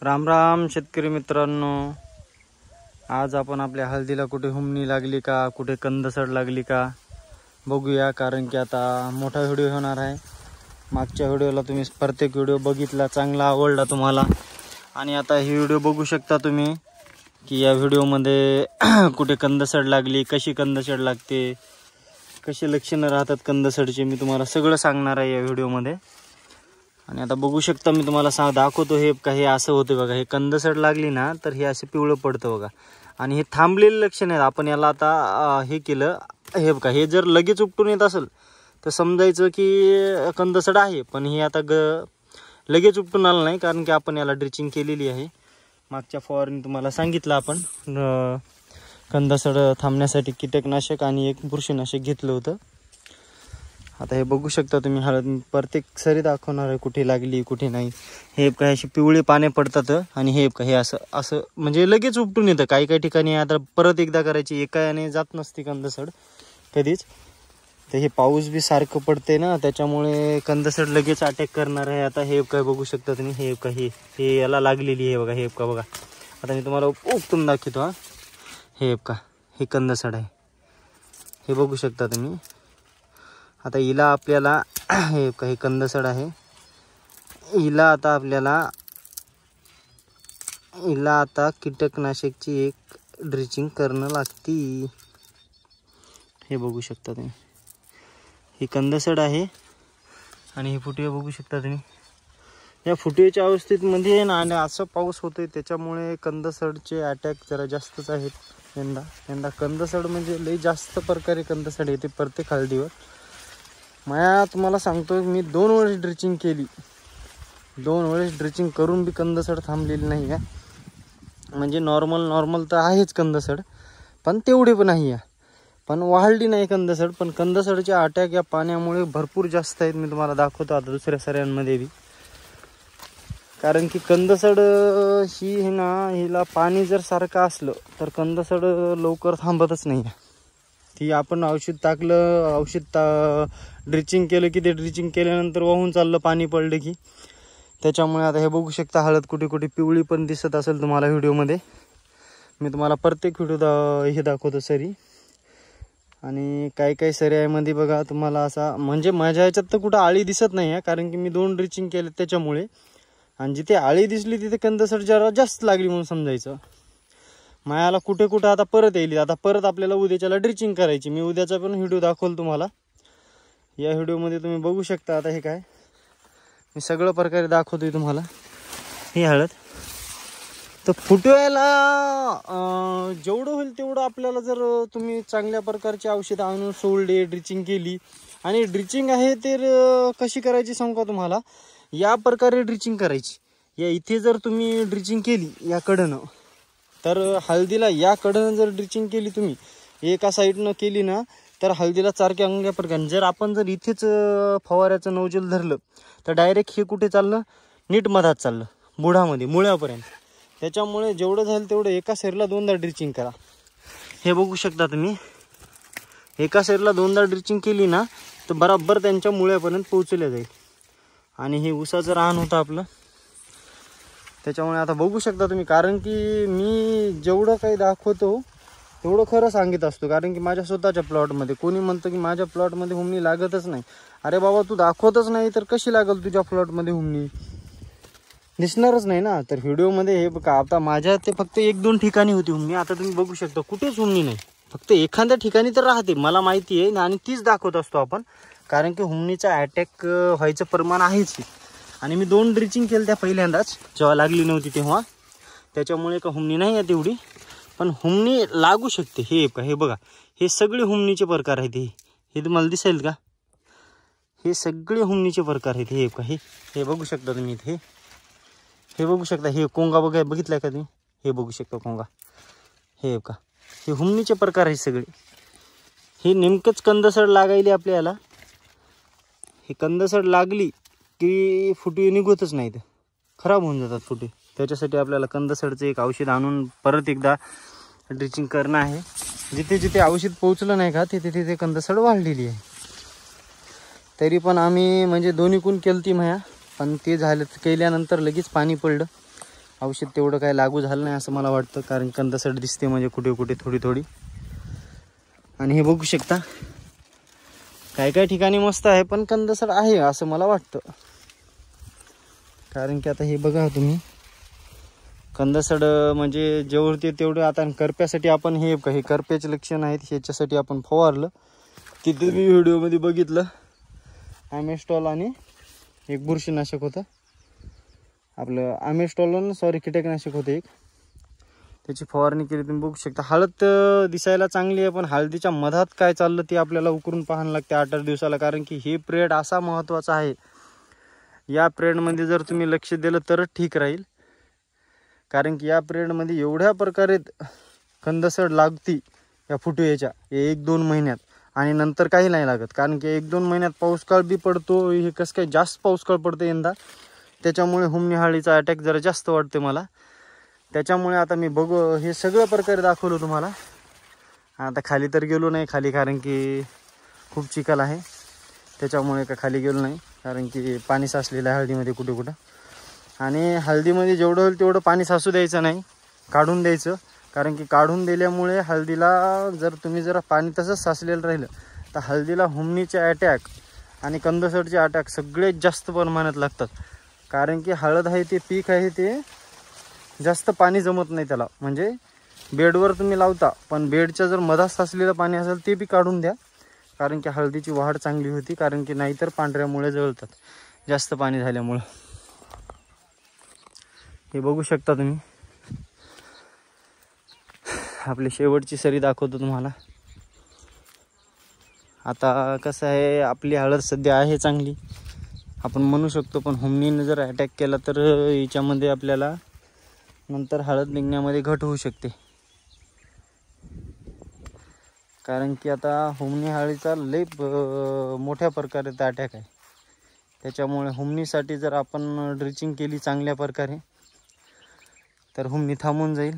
राम राम शेतकरी मित्रांनो, आज आपण आपल्या हळदीला कुठे हुमणी लागली का, कुठे कंदसड लागली का बघूया. कारण की आता मोठा व्हिडिओ होणार आहे. मागच्या व्हिडिओला तुम्ही प्रत्येक व्हिडिओ बघितला, चांगला आवडला तुम्हाला. आणि आता ही व्हिडिओ बघू शकता तुम्ही की या व्हिडिओमध्ये कुठे कंदसड लागली, कशी कंदसड लागते, कशी लक्षणं राहतात कंदसडची, मी तुम्हाला सगळं सांगणार आहे या व्हिडिओमध्ये. आणि आता बघू शकता मी तुम्हाला दाखवतो. हे का हे असं होतं बघा, हे कंदसड लागली ना तर हे असं पिवळं पडतं बघा. आणि हे थांबलेले लक्षण आहेत. आपण याला आता हे केलं, हे बघा, हे जर लगेच उपटून येत असेल तर समजायचं की कंदसड आहे. पण हे आता लगेच उपटून आलं नाही, कारण की आपण याला ड्रिचिंग केलेली आहे. मागच्या फवारणी तुम्हाला सांगितलं आपण कंदसड थांबण्यासाठी कीटकनाशक आणि एक बुरशीनाशक घेतलं होतं. आता हे बघू शकता तुम्ही, हळद प्रत्येक सरी दाखवणार आहे कुठे लागली कुठे नाही. हे काय अशी पिवळे पाने पडतात आणि हे का हे असं असं म्हणजे लगेच उपटून येतं. काही काही ठिकाणी आता परत एकदा करायची, एका याने जात नसते कंदसड कधीच. तर हे पाऊस बी सारखं पडते ना, त्याच्यामुळे कंदसड लगेच अटॅक करणार आहे. आता हे काय बघू शकता तुम्ही, हे का हे याला लागलेली आहे बघा. हे का बघा, आता मी तुम्हाला उपटून दाखवतो. हा हे का हे कंदसड आहे, हे बघू शकता तुम्ही. आता हिला आपल्याला हे काही कंदसड आहे, हिला आता कीटकनाशकची एक ड्रिचिंग करणं लागती. हे बघू शकता तुम्ही, ही कंदसड आहे. आणि हे फुटवे बघू शकता तुम्ही. या फुटवेच्या अवस्थेत मध्ये ना, आणि असं पाऊस होतोय त्याच्यामुळे कंदसडचे अटॅक जरा जास्तच आहेत यंदा. कंदसड म्हणजे लई जास्त प्रकारे कंदसड येते प्रत्येक हळदीवर. माया तुम्हाला सांगतो, मी 2 वेळेस ड्रिचिंग केली. 2 वेळेस ड्रिचिंग करून बी कंदसड थांबलेली नाही आहे. म्हणजे नॉर्मल तर आहेच कंदसड, पण तेवढे पण नाही आहे. पण वाढली नाही कंदसड. पण कंदसडचे अटॅक या पाण्यामुळे भरपूर जास्त आहेत. मी तुम्हाला दाखवतो आता दुसऱ्या सऱ्यांमध्ये बी. कारण की कंदसड ही आहे ना, हिला पाणी जर सारखं असलं तर कंदसड लवकर थांबतच नाही. ती आपण औषध टाकलं, ड्रिचिंग केलं की ते ड्रिचिंग केल्यानंतर वाहून चाललं पाणी पडलं की. त्याच्यामुळे आता हे बघू शकता, हळद कुठे कुठे पिवळी पण दिसत असेल तुम्हाला व्हिडिओमध्ये. मी तुम्हाला प्रत्येक व्हिडिओ हे दाखवतो सरी. आणि काही सऱ्यामध्ये बघा तुम्हाला असा, म्हणजे माझ्या ह्याच्यात तर कुठं आळी दिसत नाही आहे, कारण की मी 2 ड्रिचिंग केले त्याच्यामुळे. आणि जिथे आळी दिसली तिथे कंदसड जरा जास्त लागली म्हणून समजायचं. मायाला कुठे कुठं आता परत येईल. आता परत आपल्याला उद्याच्याला ड्रिचिंग करायची. मी उद्याचा पण व्हिडिओ दाखवल तुम्हाला. या व्हिडिओमध्ये तुम्ही बघू शकता. आता हे काय मी सगळं प्रकारे दाखवतोय तुम्हाला. हे हळद तर फुटवायला जेवढं होईल तेवढं आपल्याला, जर तुम्ही चांगल्या प्रकारचे औषधं आणून सोडले, ड्रिचिंग केली. आणि ड्रिचिंग आहे तर कशी करायची सांगू का तुम्हाला. या प्रकारे ड्रिचिंग करायची. या इथे जर तुम्ही ड्रिचिंग केली या कडनं, तर हळदीला या कडनं जर ड्रिचिंग केली तुम्ही एका साईडनं केली ना, तर हळदीला चारक्या अंगल्या प्रकारे. जर आपण जर इथेच फवाऱ्याचं नोजल धरलं तर डायरेक्ट हे कुठे चाललं, नीट मधात चाललं, बुडामध्ये मुळ्यापर्यंत. त्याच्यामुळे जेवढं झालं तेवढं एका सरीला 2दा ड्रिचिंग करा. हे बघू शकता तुम्ही, एका सरीला 2दा ड्रिचिंग केली ना तर बराबर त्यांच्या मुळ्यापर्यंत पोहोचल्या जाईल. आणि हे ऊसाचं रान होतं आपलं. त्याच्यामुळे आता बघू शकता तुम्ही, कारण की मी जेवढं काही दाखवतो तेवढं खरं सांगित असतो. कारण की माझ्या स्वतःच्या प्लॉटमध्ये कोणी म्हणतं की माझ्या प्लॉटमध्ये हुमणी लागतच नाही. अरे बाबा, तू दाखवतच नाही तर कशी लागल तुझ्या प्लॉटमध्ये हुमणी? दिसणारच नाही ना. तर व्हिडिओमध्ये हे बघा, आता माझ्या ते फक्त 1-2 ठिकाणी होती हुमणी. आता तुम्ही बघू शकता कुठेच हुमणी नाही, फक्त एखाद्या ठिकाणी तर राहते, मला माहिती आहे. आणि तीच दाखवत असतो आपण, कारण की हुमणीचा अटॅक व्हायचं प्रमाण आहेच. आणि मी 2 ड्रिचिंग केलं त्या पहिल्यांदाच, जेव्हा लागली नव्हती तेव्हा. त्याच्यामुळे का हुमणी नाही आहे तेवढी, पण हुमणी लागू शकते. हे बघा, हे सगळे हुमणीचे प्रकार आहेत. हे तुम्हाला दिसेल का, हे सगळे हुमणीचे प्रकार आहेत. हे बघू शकता तुम्ही इथे. हे बघू शकता, हे कोंगा बघितलाय का तुम्ही? हे बघू शकता कोंगा. हे का हे हुमणीचे प्रकार आहेत सगळे. हे नेमकंच कंदसड लागायली आपल्याला. हे कंदसड लागली की फुटवे निघतच नाहीत, खराब होऊन जातात फुटवे. त्याच्यासाठी आपल्याला कंदसडचं एक औषध आणून परत एकदा ड्रिचिंग करणं आहे. जिथे जिथे औषध पोहोचलं नाही का तिथे तिथे कंदसड वाढलेली आहे. तरी पण आम्ही म्हणजे दोन्हीकून केलती माया, पण ते झालं केल्यानंतर लगेच पाणी पडलं. औषध तेवढं काही लागू झालं नाही असं मला वाटतं, कारण कंदसड दिसते म्हणजे कुठे कुठे थोडी थोडी. आणि हे बघू शकता काही काही ठिकाणी मस्त आहे, पण कंदसड आहे असं मला वाटतं. कारण की आता हे बघा तुम्ही, कंदसड म्हणजे जेवढे तेवढे. आता करप्यासाठी आपण हे करप्याचे लक्षण आहेत ह्याच्यासाठी आपण फवारलं. तिथे मी व्हिडिओमध्ये बघितलं ॲमेस्टॉल आणि एक बुरशीनाशक होतं आपलं, ॲमेस्टॉल सॉरी कीटकनाशक होतं एक, त्याची फवारणी केली. तुम्ही बघू शकता हळद दिसायला चांगली आहे, पण हळदीच्या मधात काय चाललं ते आपल्याला उकरून पाहायला लागते 8-8 दिवसाला. कारण की हे पिरियड असा महत्त्वाचा आहे, या पिरियडमध्ये जर तुम्ही लक्ष दिलं तरच ठीक राहील. कारण की या पिरियडमध्ये एवढ्या प्रकारे कंदसड लागती या फुटवेच्या 1-2 महिन्यात, आणि नंतर काही नाही लागत. कारण की 1-2 महिन्यात पाऊसकाळ बी पडतो. हे कसं काय जास्त पाऊसकाळ पडतो यंदा, त्याच्यामुळे हुमणी हाळीचा अटॅक जरा जास्त वाटते मला. त्याच्यामुळे आता मी हे सगळं प्रकारे दाखवलं तुम्हाला. आता खाली तर गेलो नाही खाली, कारण की खूप चिखल आहे त्याच्यामुळे का खाली गेलो नाही. कारण की पाणी साचलेलं आहे हळदीमध्ये कुठे कुठं. आणि हळदीमध्ये जेवढं होईल तेवढं पाणी साचू द्यायचं नाही, काढून द्यायचं. कारण की काढून दिल्यामुळे हळदीला जर पाणी तसंच साचलेलं राहिलं तर हळदीला हुमणीचे अटॅक आणि कंदसडचे अटॅक सगळ्यात जास्त प्रमाणात लागतात. कारण की हळद आहे ते पीक आहे, ते जास्त पाणी जमत नाही त्याला. म्हणजे बेडवर तुम्ही लावता, पण बेडच्या जर मधात साचलेलं पाणी असेल ते बी काढून द्या, कारण की हळदीची वाढ चांगली होती. कारण की नाहीतर पांढऱ्या मुळे जळतात जास्त पाणी झाल्यामुळं. हे बघू शकता तुम्ही. आपली शेवटची सरी दाखवतो तुम्हाला. आता कसं आहे, आपली हळद सध्या आहे चांगली आपण म्हणू शकतो, पण हुमणीने जर अटॅक केला तर याच्यामध्ये आपल्याला नंतर हळद निघण्यामध्ये घट होऊ शकते. कारण की आता हुमणी हाळीचा लई मोठ्या प्रकारे अटॅक आहे. त्याच्यामुळे हुमणीसाठी जर आपण ड्रिचिंग केली चांगल्या प्रकारे तर हुमणी थांबून जाईल.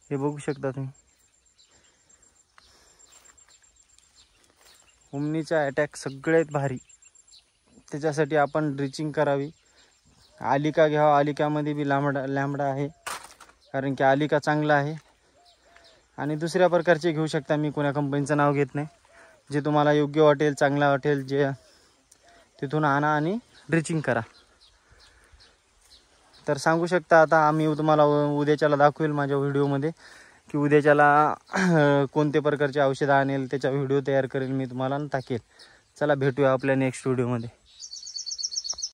हे बघू शकता तुम्ही, हुमणीचा अटॅक सगळ्यात भारी. त्याच्यासाठी आपण ड्रिचिंग करावी. आलिका घ्यावा, आलिकामध्ये बी लॅम्बडा आहे, कारण की आलिका चांगला आहे. आणि दुसऱ्या प्रकारचे घेऊ शकता, मी कोणा कंपनीचं नाव घेत नाही. जे तुम्हाला योग्य वाटेल, चांगला वाटेल, जे तिथून आणा आणि ड्रिचिंग करा. तर सांगू शकता आता आम्ही तुम्हाला उद्याच्याला दाखवेल माझ्या व्हिडिओमध्ये की उद्याच्याला कोणते प्रकारचे औषधं आणेल, त्याचा व्हिडिओ तयार करेल मी तुम्हाला आणि टाकेल. चला भेटूया आपल्या नेक्स्ट व्हिडिओमध्ये.